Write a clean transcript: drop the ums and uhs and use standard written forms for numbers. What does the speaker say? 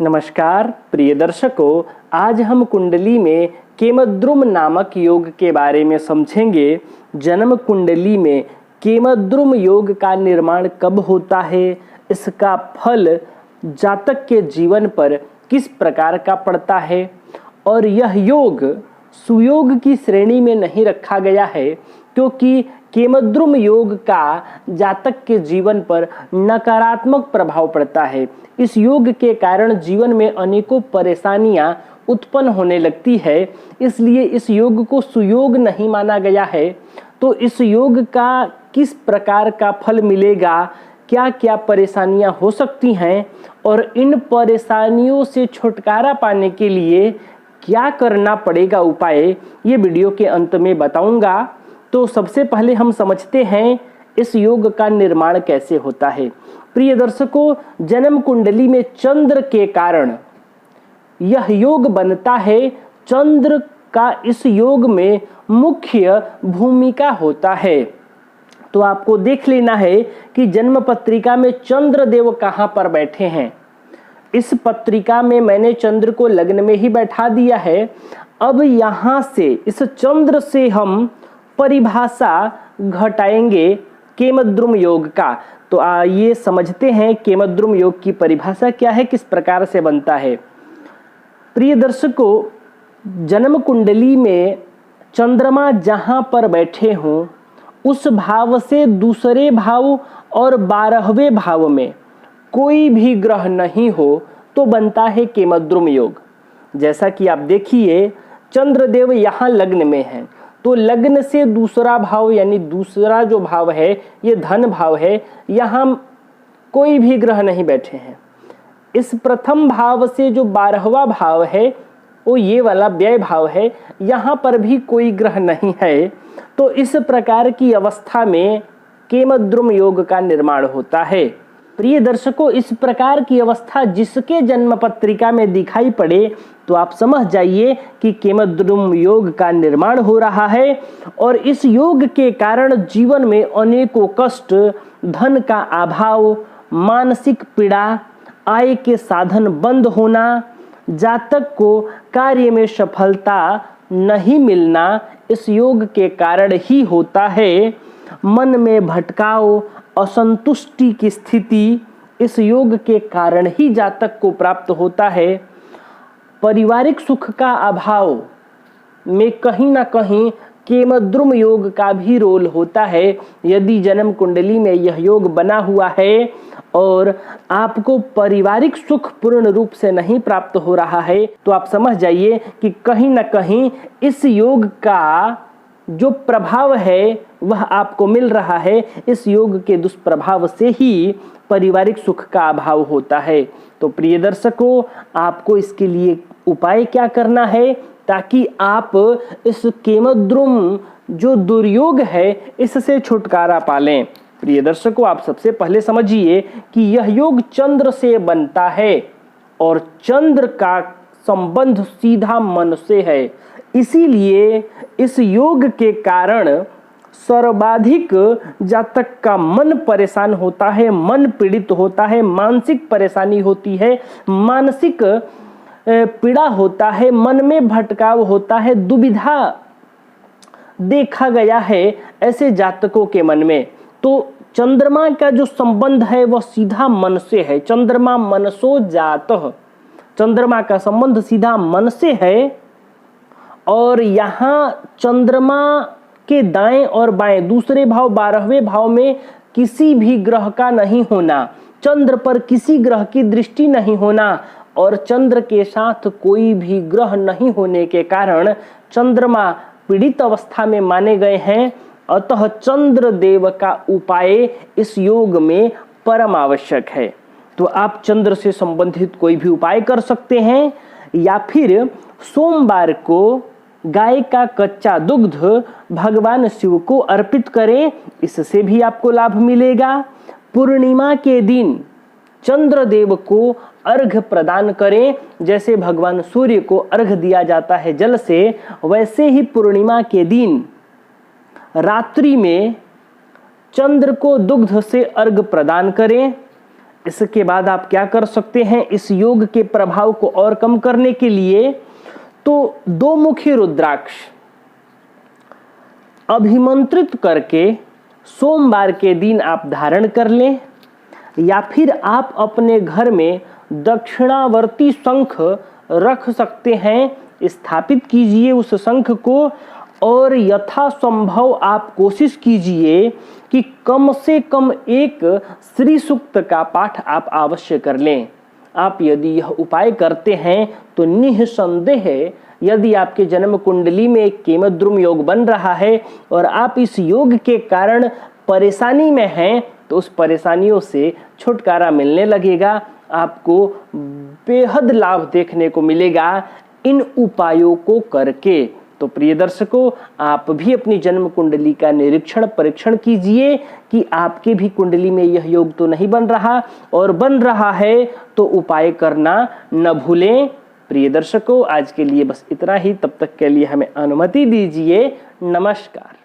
नमस्कार प्रिय दर्शकों, आज हम कुंडली में केमद्रुम नामक योग के बारे में समझेंगे। जन्म कुंडली में केमद्रुम योग का निर्माण कब होता है, इसका फल जातक के जीवन पर किस प्रकार का पड़ता है और यह योग सुयोग की श्रेणी में नहीं रखा गया है क्योंकि केमद्रुम योग का जातक के जीवन पर नकारात्मक प्रभाव पड़ता है। इस योग के कारण जीवन में अनेकों परेशानियां उत्पन्न होने लगती है, इसलिए इस योग को सुयोग नहीं माना गया है। तो इस योग का किस प्रकार का फल मिलेगा, क्या क्या परेशानियां हो सकती हैं और इन परेशानियों से छुटकारा पाने के लिए क्या करना पड़ेगा उपाय, ये वीडियो के अंत में बताऊंगा। तो सबसे पहले हम समझते हैं इस योग का निर्माण कैसे होता है। प्रिय दर्शकों, जन्म कुंडली में चंद्र के कारण यह योग बनता है। चंद्र का इस योग में मुख्य भूमिका होता है। तो आपको देख लेना है कि जन्म पत्रिका में चंद्र देव कहाँ पर बैठे हैं। इस पत्रिका में मैंने चंद्र को लग्न में ही बैठा दिया है। अब यहाँ से इस चंद्र से हम परिभाषा घटाएंगे केमद्रुम योग का। तो आइए समझते हैं केमद्रुम योग की परिभाषा क्या है, किस प्रकार से बनता है। प्रिय दर्शकों, जन्म कुंडली में चंद्रमा जहां पर बैठे हों उस भाव से दूसरे भाव और 12वें भाव में कोई भी ग्रह नहीं हो तो बनता है केमद्रुम योग। जैसा कि आप देखिए, चंद्रदेव यहाँ लग्न में है, तो लग्न से दूसरा भाव यानी दूसरा जो भाव है ये धन भाव है, यहाँ कोई भी ग्रह नहीं बैठे हैं। इस प्रथम भाव से जो 12वां भाव है वो ये वाला व्यय भाव है, यहाँ पर भी कोई ग्रह नहीं है। तो इस प्रकार की अवस्था में केमद्रुम योग का निर्माण होता है। प्रिय दर्शकों, इस प्रकार की अवस्था जिसके जन्म पत्रिका में दिखाई पड़े तो आप समझ जाइए कि केमद्रुम योग का निर्माण हो रहा है। और इस योग के कारण जीवन में अनेकों कष्ट, धन का अभाव, मानसिक पीड़ा, आय के साधन बंद होना, जातक को कार्य में सफलता नहीं मिलना इस योग के कारण ही होता है। मन में भटकाव, असंतुष्टि की स्थिति इस योग के कारण ही जातक को प्राप्त होता है। पारिवारिक सुख का अभाव में कहीं ना कहीं केमद्रुम योग का भी रोल होता है। यदि जन्म कुंडली में यह योग बना हुआ है और आपको पारिवारिक सुख पूर्ण रूप से नहीं प्राप्त हो रहा है तो आप समझ जाइए कि कहीं ना कहीं इस योग का जो प्रभाव है वह आपको मिल रहा है। इस योग के दुष्प्रभाव से ही पारिवारिक सुख का अभाव होता है। तो प्रिय दर्शकों, आपको इसके लिए उपाय क्या करना है ताकि आप इस केमद्रुम जो दुर्योग है इससे छुटकारा पालें। प्रिय दर्शकों, आप सबसे पहले समझिए कि यह योग चंद्र से बनता है और चंद्र का संबंध सीधा मन से है। इसीलिए इस योग के कारण सर्वाधिक जातक का मन परेशान होता है, मन पीड़ित होता है, मानसिक परेशानी होती है, मानसिक पीड़ा होता है, मन में भटकाव होता है, दुविधा देखा गया है ऐसे जातकों के मन में। तो चंद्रमा का जो संबंध है वह सीधा मन से है। चंद्रमा मनसो जातः, चंद्रमा का संबंध सीधा मन से है। और यहाँ चंद्रमा के दाएं और बाएं दूसरे भाव 12वें भाव में किसी भी ग्रह का नहीं होना, चंद्र पर किसी ग्रह की दृष्टि नहीं होना और चंद्र के साथ कोई भी ग्रह नहीं होने के कारण चंद्रमा पीड़ित अवस्था में माने गए हैं। अतः चंद्र देव का उपाय इस योग में परम आवश्यक है। तो आप चंद्र से संबंधित कोई भी उपाय कर सकते हैं या फिर सोमवार को गाय का कच्चा दुग्ध भगवान शिव को अर्पित करें, इससे भी आपको लाभ मिलेगा। पूर्णिमा के दिन चंद्रदेव को अर्घ प्रदान करें। जैसे भगवान सूर्य को अर्घ दिया जाता है जल से, वैसे ही पूर्णिमा के दिन रात्रि में चंद्र को दुग्ध से अर्घ प्रदान करें। इसके बाद आप क्या कर सकते हैं इस योग के प्रभाव को और कम करने के लिए? तो 2 मुखी रुद्राक्ष अभिमंत्रित करके सोमवार के दिन आप धारण कर लें, या फिर आप अपने घर में दक्षिणावर्ती शंख रख सकते हैं, स्थापित कीजिए उस शंख को, और यथासंभव आप कोशिश कीजिए कि कम से कम एक श्री सूक्त का पाठ आप अवश्य कर लें। आप यदि यह उपाय करते हैं तो निःसंदेह यदि आपके जन्म कुंडली में एक केमद्रुम योग बन रहा है और आप इस योग के कारण परेशानी में हैं, तो उस परेशानियों से छुटकारा मिलने लगेगा। आपको बेहद लाभ देखने को मिलेगा इन उपायों को करके। तो प्रिय दर्शकों, आप भी अपनी जन्म कुंडली का निरीक्षण परीक्षण कीजिए कि आपके भी कुंडली में यह योग तो नहीं बन रहा, और बन रहा है तो उपाय करना न भूलें। प्रिय दर्शकों, आज के लिए बस इतना ही। तब तक के लिए हमें अनुमति दीजिए। नमस्कार।